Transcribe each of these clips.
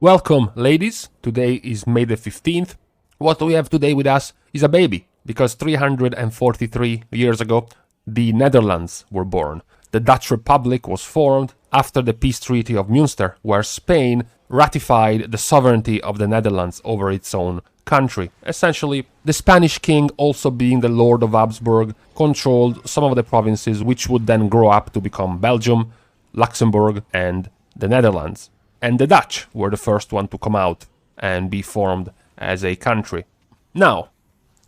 Welcome, ladies. Today is May the 15th. What we have today with us is a baby, because 343 years ago, the Netherlands were born. The Dutch Republic was formed after the Peace Treaty of Münster, where Spain ratified the sovereignty of the Netherlands over its own country. Essentially, the Spanish king, also being the Lord of Habsburg, controlled some of the provinces which would then grow up to become Belgium, Luxembourg, and the Netherlands. And the Dutch were the first one to come out and be formed as a country. Now,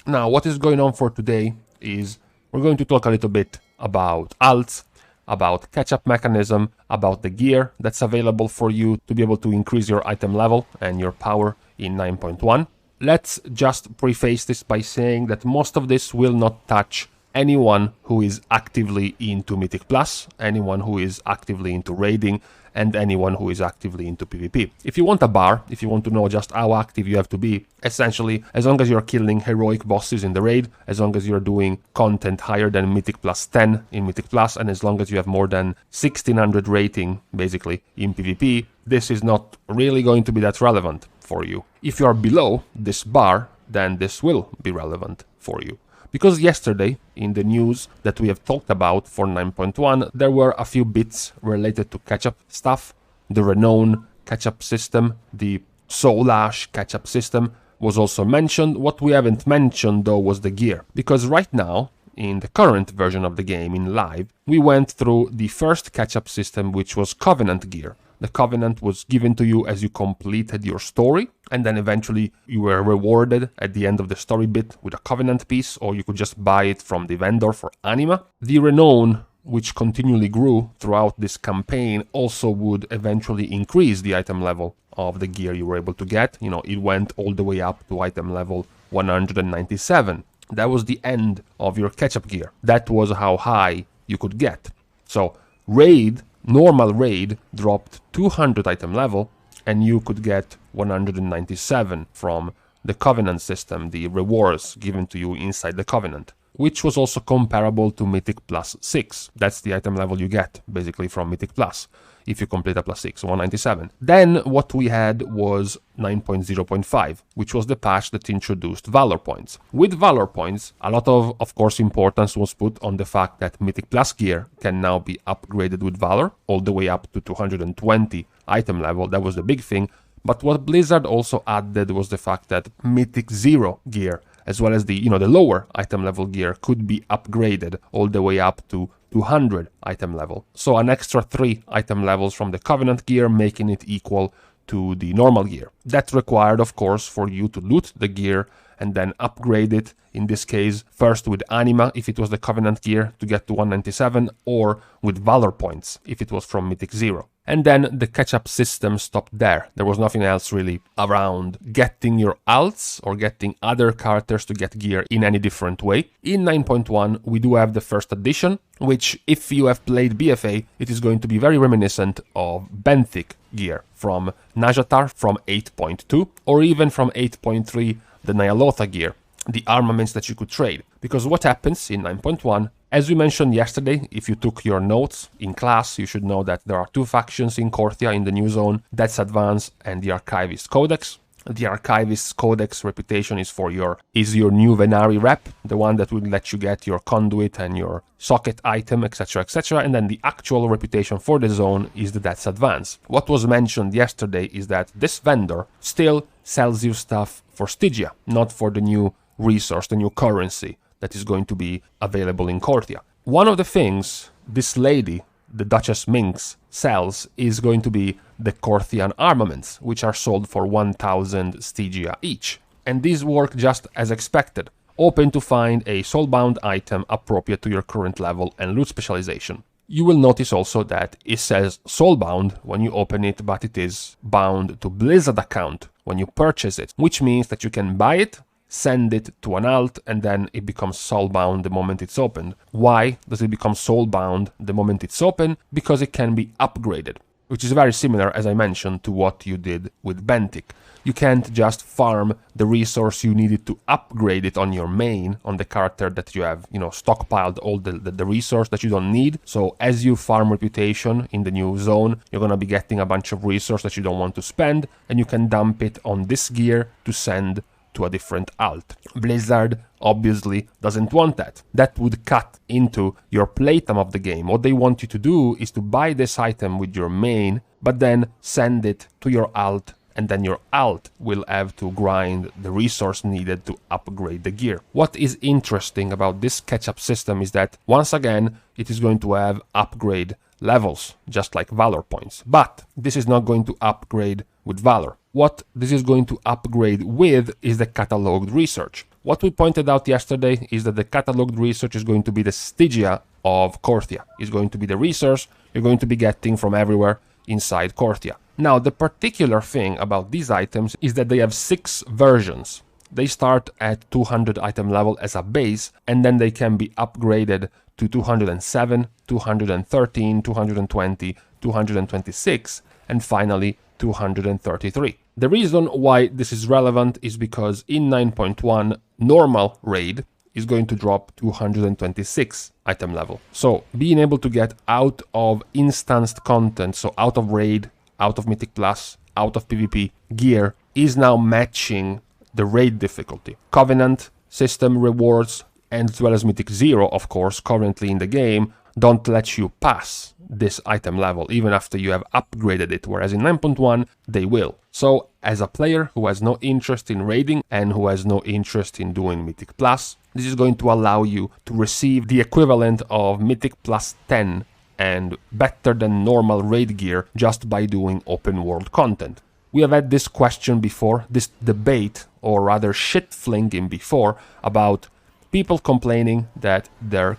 what is going on for today is we're going to talk a little bit about alts, about catch-up mechanism, about the gear that's available for you to be able to increase your item level and your power in 9.1. Let's just preface this by saying that most of this will not touch anyone who is actively into Mythic Plus, anyone who is actively into raiding, and anyone who is actively into PvP. If you want a bar, if you want to know just how active you have to be, essentially, as long as you're killing heroic bosses in the raid, as long as you're doing content higher than Mythic Plus 10 in Mythic Plus, and as long as you have more than 1600 rating, basically, in PvP, this is not really going to be that relevant for you. If you are below this bar, then this will be relevant for you. Because yesterday, in the news that we have talked about for 9.1, there were a few bits related to catch-up stuff. The Renown catch-up system, the Soulash catch-up system was also mentioned. What we haven't mentioned, though, was the gear. Because right now, in the current version of the game, in live, we went through the first catch-up system, which was Covenant gear. The Covenant was given to you as you completed your story, and then eventually you were rewarded at the end of the story bit with a Covenant piece, or you could just buy it from the vendor for anima. The Renown, which continually grew throughout this campaign, also would eventually increase the item level of the gear you were able to get. You know, it went all the way up to item level 197. That was the end of your catch-up gear. That was how high you could get. So, normal raid dropped 200 item level, and you could get 197 from the Covenant system, the rewards given to you inside the Covenant, which was also comparable to Mythic Plus 6. That's the item level you get, basically, from Mythic Plus, if you complete a plus 6, 197. Then what we had was 9.0.5, which was the patch that introduced Valor Points. With Valor Points, a lot of course, importance was put on the fact that Mythic Plus gear can now be upgraded with Valor, all the way up to 220 item level. That was the big thing. But what Blizzard also added was the fact that Mythic 0 gear, as well as the lower item level gear, could be upgraded all the way up to 200 item level. So an extra 3 item levels from the Covenant gear, making it equal to the normal gear. That required, of course, for you to loot the gear and then upgrade it, in this case, first with Anima, if it was the Covenant gear, to get to 197, or with Valor Points, if it was from Mythic 0. And then the catch-up system stopped there. There was nothing else really around getting your alts or getting other characters to get gear in any different way. In 9.1, we do have the first edition, which, if you have played BFA, it is going to be very reminiscent of Benthic gear from Najatar from 8.2, or even from 8.3, the Nyalotha gear, the armaments that you could trade. Because what happens in 9.1, as we mentioned yesterday, if you took your notes in class, you should know that there are 2 factions in Korthia in the new zone, that's Advance and the Archivist Codex. The Archivist Codex reputation is your new Venari rep, the one that will let you get your Conduit and your Socket item, etc, etc, and then the actual reputation for the zone is the That's Advance. What was mentioned yesterday is that this vendor still sells you stuff for Stygia, not for the new resource, the new currency that is going to be available in Korthia. One of the things this lady, the Duchess Minx, sells is going to be the Korthian armaments, which are sold for 1000 Stygia each. And these work just as expected. Open to find a soulbound item appropriate to your current level and loot specialization. You will notice also that it says soulbound when you open it, but it is bound to Blizzard account when you purchase it, which means that you can buy it, send it to an alt, and then it becomes soulbound the moment it's opened. Why does it become soulbound the moment it's open? Because it can be upgraded. which is very similar, as I mentioned, to what you did with Benthic. You can't just farm the resource you needed to upgrade it on your main, on the character that you have, stockpiled all the resource that you don't need. So as you farm reputation in the new zone, you're gonna be getting a bunch of resource that you don't want to spend, and you can dump it on this gear to send to a different alt. Blizzard obviously doesn't want that. That would cut into your playtime of the game. What they want you to do is to buy this item with your main, but then send it to your alt, and then your alt will have to grind the resource needed to upgrade the gear. What is interesting about this catch-up system is that, once again, it is going to have upgrade levels, just like Valor points. But this is not going to upgrade with Valor. What this is going to upgrade with is the Catalogued Research. What we pointed out yesterday is that the Catalogued Research is going to be the Stygia of Korthia. It's going to be the resource you're going to be getting from everywhere inside Korthia. Now, the particular thing about these items is that they have 6 versions. They start at 200 item level as a base, and then they can be upgraded to 207, 213, 220, 226, and finally 233. The reason why this is relevant is because in 9.1, normal raid is going to drop 226 item level. So being able to get out of instanced content, so out of raid, out of Mythic Plus, out of PvP gear, is now matching the raid difficulty. Covenant system rewards, and as well as Mythic 0, of course, currently in the game, don't let you pass this item level even after you have upgraded it, whereas in 9.1 they will. So as a player who has no interest in raiding and who has no interest in doing Mythic Plus, this is going to allow you to receive the equivalent of Mythic Plus 10 and better than normal raid gear just by doing open world content. We have had this question before, this debate, or rather shit flinging before, about people complaining that the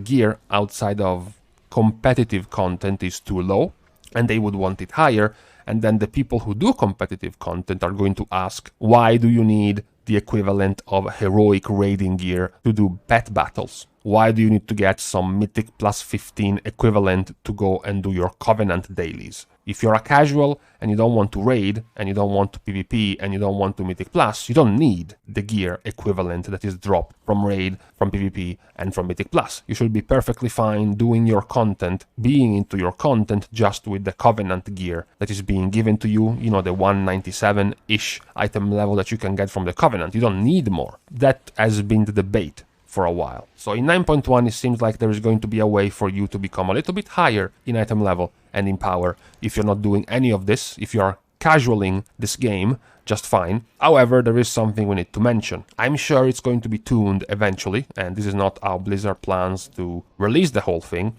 gear outside of competitive content is too low and they would want it higher, and then the people who do competitive content are going to ask, why do you need the equivalent of heroic raiding gear to do pet battles? Why do you need to get some Mythic Plus 15 equivalent to go and do your Covenant dailies? If you're a casual and you don't want to raid, and you don't want to PvP, and you don't want to Mythic Plus, you don't need the gear equivalent that is dropped from raid, from PvP, and from Mythic Plus. You should be perfectly fine doing your content, being into your content just with the Covenant gear that is being given to you, the 197-ish item level that you can get from the Covenant. You don't need more. That has been the debate for a while. So in 9.1 it seems like there is going to be a way for you to become a little bit higher in item level and in power if you're not doing any of this, if you're casualing this game just fine. However, there is something we need to mention. I'm sure it's going to be tuned eventually, and this is not how Blizzard plans to release the whole thing.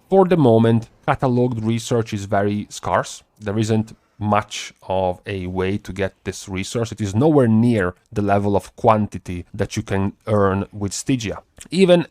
For the moment, Catalogued Research is very scarce. There isn't much of a way to get this resource. It is nowhere near the level of quantity that you can earn with Stygia. Even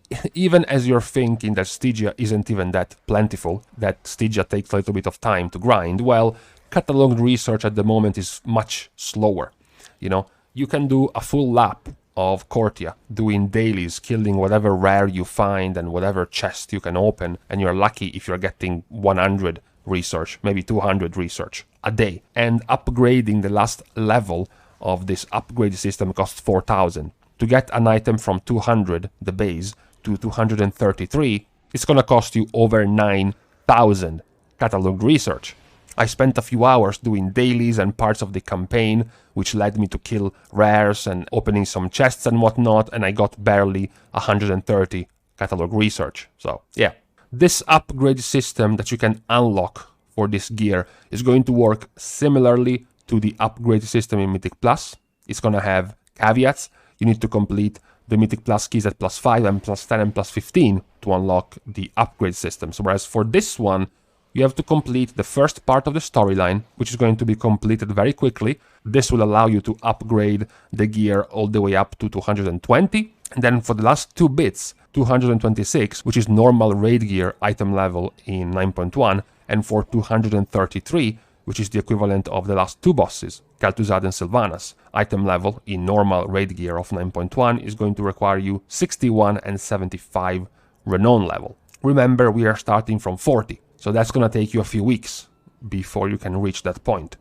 as you're thinking that Stygia isn't even that plentiful, that Stygia takes a little bit of time to grind, well, Catalogued Research at the moment is much slower. You can do a full lap of Korthia, doing dailies, killing whatever rare you find and whatever chest you can open, and you're lucky if you're getting 100 research, maybe 200 research a day. And upgrading the last level of this upgrade system costs 4,000. To get an item from 200, the base, to 233, it's gonna cost you over 9,000 Catalogued Research. I spent a few hours doing dailies and parts of the campaign, which led me to kill rares and opening some chests and whatnot, and I got barely 130 Catalogued Research. So yeah, this upgrade system that you can unlock for this gear is going to work similarly to the upgrade system in Mythic Plus. It's gonna have caveats. You need to complete the Mythic Plus keys at +5 and +10 and +15 to unlock the upgrade system. So whereas for this one, you have to complete the first part of the storyline, which is going to be completed very quickly. This will allow you to upgrade the gear all the way up to 220. And then for the last 2 bits, 226, which is normal raid gear item level in 9.1, and for 233, which is the equivalent of the last 2 bosses, Kel'Thuzad and Sylvanas, item level in normal raid gear of 9.1 is going to require you 61 and 75 renown level. Remember, we are starting from 40. So that's gonna take you a few weeks before you can reach that point.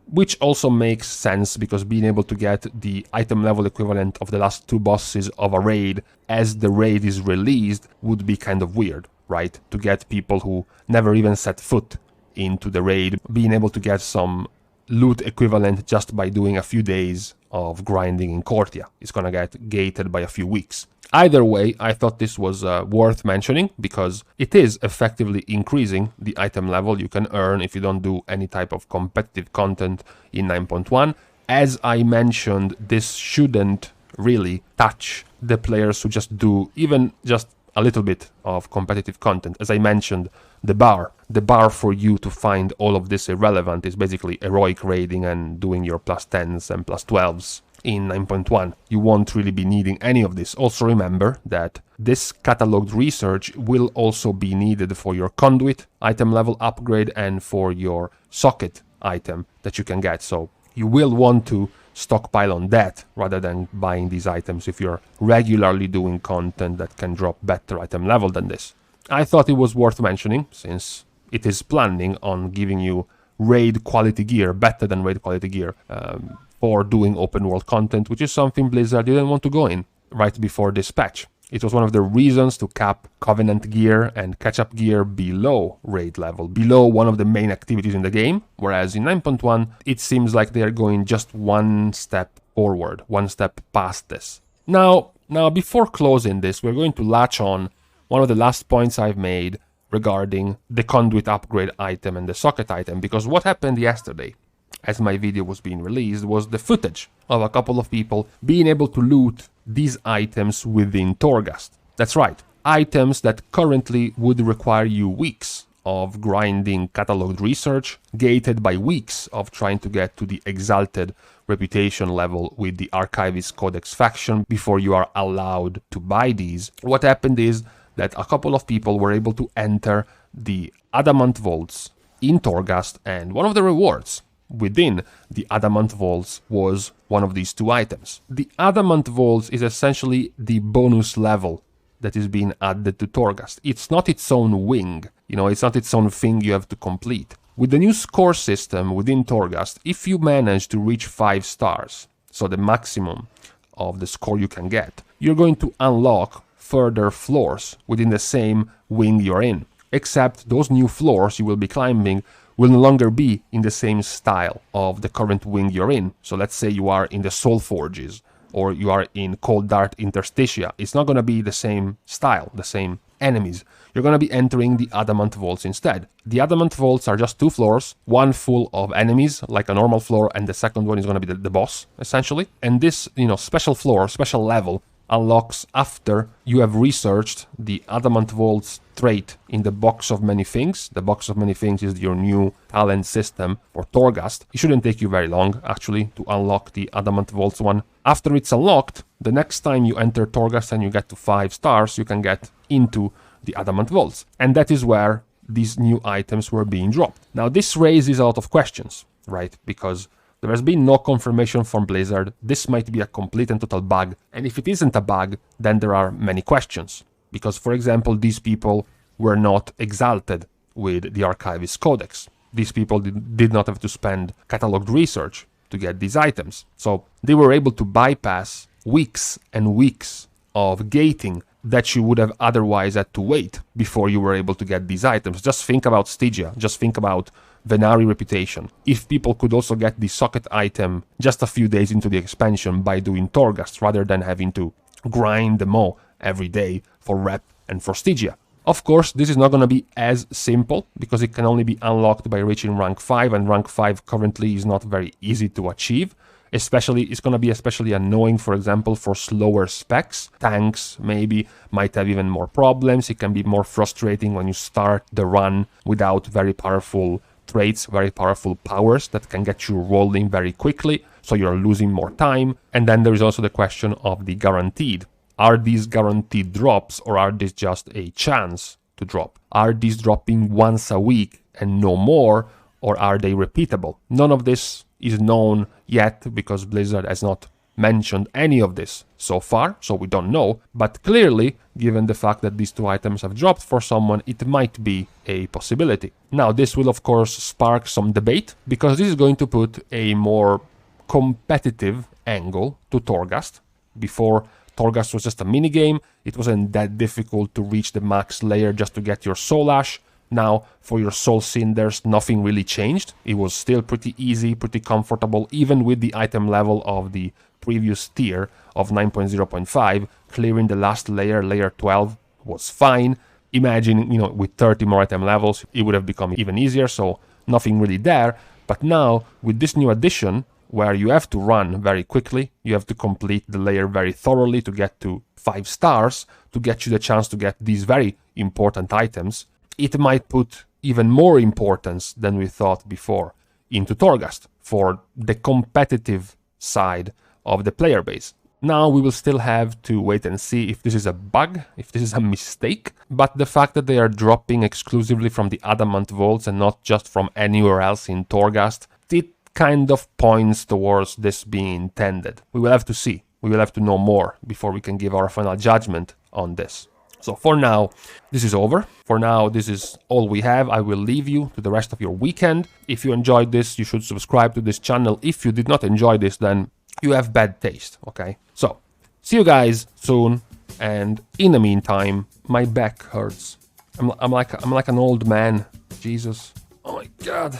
Which also makes sense, because being able to get the item level equivalent of the last 2 bosses of a raid as the raid is released would be kind of weird, right? To get people who never even set foot into the raid, being able to get some loot equivalent just by doing a few days of grinding in Korthia. It's gonna get gated by a few weeks. Either way, I thought this was worth mentioning, because it is effectively increasing the item level you can earn if you don't do any type of competitive content in 9.1. As I mentioned, this shouldn't really touch the players who just do even just a little bit of competitive content. As I mentioned, the bar for you to find all of this irrelevant is basically heroic raiding and doing your +10s and +12s in 9.1. You won't really be needing any of this. Also remember that this Catalogued Research will also be needed for your Conduit item level upgrade and for your Socket item that you can get. So you will want to stockpile on that rather than buying these items if you're regularly doing content that can drop better item level than this. I thought it was worth mentioning, since it is planning on giving you raid quality gear, better than raid quality gear, for doing open world content, which is something Blizzard didn't want to go in right before this patch. It was one of the reasons to cap Covenant gear and Catchup gear below raid level, below one of the main activities in the game, whereas in 9.1 it seems like they are going just one step forward, one step past this. Now before closing this, we're going to latch on one of the last points I've made regarding the Conduit upgrade item and the Socket item, because what happened yesterday, as my video was being released, was the footage of a couple of people being able to loot these items within Torghast. That's right, items that currently would require you weeks of grinding Catalogued Research, gated by weeks of trying to get to the exalted reputation level with the Archivist Codex faction before you are allowed to buy these. What happened is that a couple of people were able to enter the Adamant vaults in Torghast, and one of the rewards within the Adamant vaults was one of these 2 items. The Adamant vaults is essentially the bonus level that is being added to Torghast. It's not its own wing, it's not its own thing you have to complete. With the new score system within Torghast, if you manage to reach 5 stars, so the maximum of the score you can get, you're going to unlock further floors within the same wing you're in. Except those new floors you will be climbing will no longer be in the same style of the current wing you're in. So let's say you are in the Soul Forges, or you are in Cold Dart Interstitia. It's not going to be the same style, the same enemies. You're going to be entering the Adamant Vaults instead. The Adamant Vaults are just 2 floors, one full of enemies, like a normal floor, and the second one is going to be the boss, essentially. And this, special floor, special level, unlocks after you have researched the Adamant Vaults trait in the Box of Many Things. The Box of Many Things is your new talent system for Torghast. It shouldn't take you very long, actually, to unlock the Adamant Vaults one. After it's unlocked, the next time you enter Torghast and you get to 5 stars, you can get into the Adamant Vaults. And that is where these new items were being dropped. Now, this raises a lot of questions, right? Because there has been no confirmation from Blizzard. This might be a complete and total bug. And if it isn't a bug, then there are many questions. Because, for example, these people were not exalted with the Archivist Codex. These people did not have to spend Catalogued Research to get these items. So they were able to bypass weeks and weeks of gating that you would have otherwise had to wait before you were able to get these items. Just think about Stygia. Just think about Venari Reputation. If people could also get the Socket item just a few days into the expansion by doing Torghast rather than having to grind them all every day for Rep and for Stygia. Of course, this is not going to be as simple because it can only be unlocked by reaching rank 5, and rank 5 currently is not very easy to achieve. It's going to be especially annoying, for example, for slower specs. Tanks maybe might have even more problems. It can be more frustrating when you start the run without very powerful traits, very powerful powers that can get you rolling very quickly, so you're losing more time. And then there is also the question of the guaranteed. Are these guaranteed drops, or are these just a chance to drop? Are these dropping once a week and no more, or are they repeatable? None of this is known yet because Blizzard has not mentioned any of this so far, so we don't know, but clearly, given the fact that these two items have dropped for someone, it might be a possibility. Now, this will of course spark some debate, because this is going to put a more competitive angle to Torghast. Before, Torghast was just a minigame, it wasn't that difficult to reach the max layer just to get your Soul Ash. Now, for your Soul Cinders, nothing really changed. It was still pretty easy, pretty comfortable, even with the item level of the previous tier of 9.0.5. Clearing the last layer, layer 12, was fine. Imagine, with 30 more item levels, it would have become even easier, so nothing really there. But now, with this new addition, where you have to run very quickly, you have to complete the layer very thoroughly to get to 5 stars, to get you the chance to get these very important items, it might put even more importance than we thought before into Torghast for the competitive side of the player base. Now we will still have to wait and see if this is a bug, if this is a mistake, but the fact that they are dropping exclusively from the Adamant vaults and not just from anywhere else in Torghast, it kind of points towards this being intended. We will have to see. We will have to know more before we can give our final judgment on this. So for now, this is over. For now, this is all we have. I will leave you to the rest of your weekend. If you enjoyed this, you should subscribe to this channel. If you did not enjoy this, then you have bad taste, okay? So, see you guys soon. And in the meantime, my back hurts. I'm like an old man. Jesus. Oh my God.